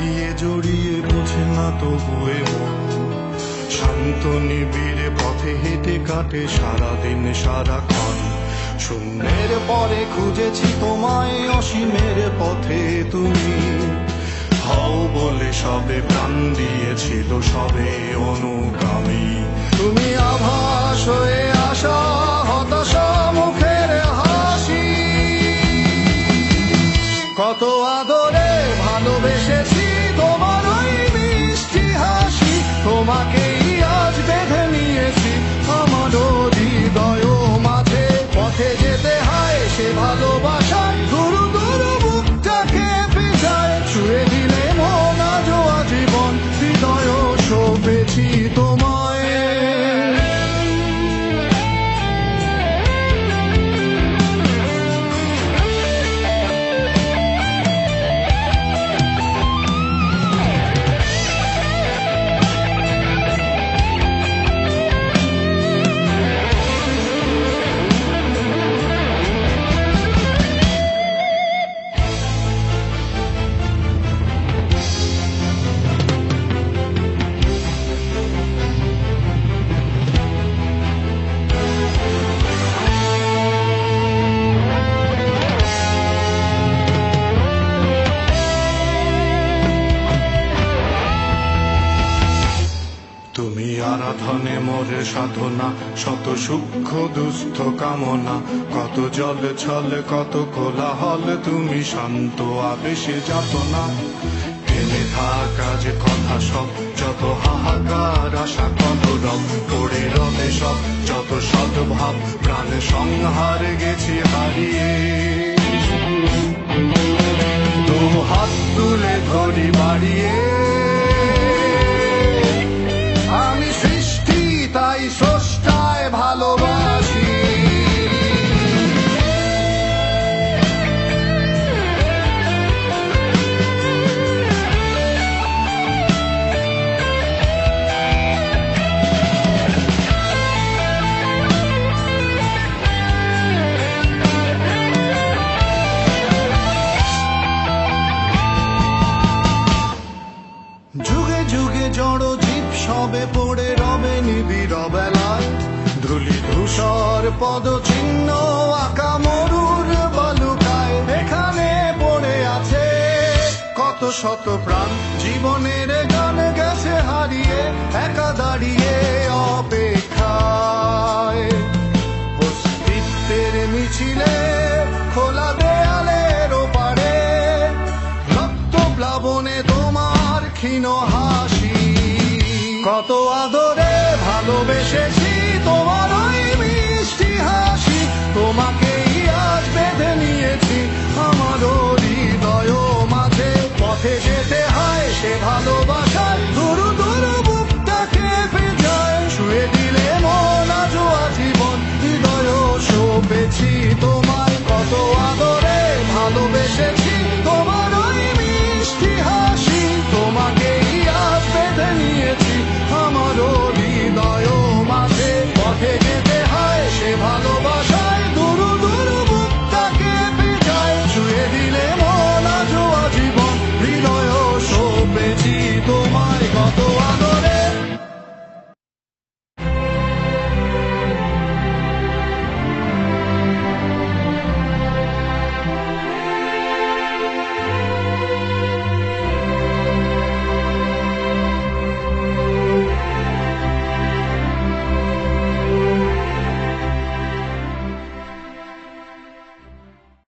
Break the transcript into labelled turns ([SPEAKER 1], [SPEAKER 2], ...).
[SPEAKER 1] জড়িয়ে জড়িয়ে বোঝে না তবুয়ে মন, শান্ত নিবিড়ে পথে হেঁটে কাটে সারাদিন সারাক্ষণ। শূন্যের পরে খুঁজেছি তোমায়, অসীমের পথে তুমি হও বলে সবে প্রাণ দিয়েছিল, সবে অনুগামী। তুমি আভাস হয়ে আসা, হতাশা মুখের হাসি, কত আদরে ভালোবেসেছি তোমার ওই মিষ্টি হাসি। তোমাকেই আজ বেঁধে নিয়েছি আমার হৃদয় মাঝে, পথে যেতে হয় সে ভালোবাসায় গুরু গুরু বুকটাকে পেঁচায়। ছুঁয়ে দিলে মন আজও আজীবন, হৃদয় সঁপেছি তোমায়। তুমি আরাধনে মোরে সাধনা, শত সূক্ষ্ম দুস্থ কামনা, কত জল ছল কত কোলাহল, তুমি শান্ত আবেশে যাতনা। থেমে থাকা যে কথা সব, যত হাহাকার আশা কত রব, পড়ে রবে সব যত সদ্ভাব, প্রাণ সংহার গেছি হারিয়ে। দু হাত তুলে ধরি বাড়িয়ে, আমি সৃষ্টি তাই স্রষ্টায় ভালোবাসি। যুগে যুগে জড় জীব সবে পড়ে রবে নিবিড় বেলায়, ধুলি ধূসর পদ চিহ্ন আঁকা মরুর বালুকায়। এখানে পড়ে আছে কত শত প্রাণ, জীবনের গান গেছে হারিয়ে, একা দাঁড়িয়ে অপেক্ষায়। অস্তিত্বের মিছিলে খোলা দেয়ালের ওপারে, রক্ত প্লাবনে তোমার ক্ষীণ হাসি, কত আদরে ভালোবেসেছি তোমার ওই মিষ্টি হাসি। তোমাকেই আজ বেঁধে নিয়েছি আমার হৃদয় মাঝে, পথে যেতে হয় সে ভালোবাসায় গুরু গুরু বুকটাকে পেঁচায়। ছুঁয়ে দিলে মন আজও আজীবন, হৃদয় সঁপেছি তোমায়, কত আদরে ভালোবেসেছি তোমার ওই মিষ্টি হাসি। তোমাকেই আজ বেঁধে নিয়েছি আমার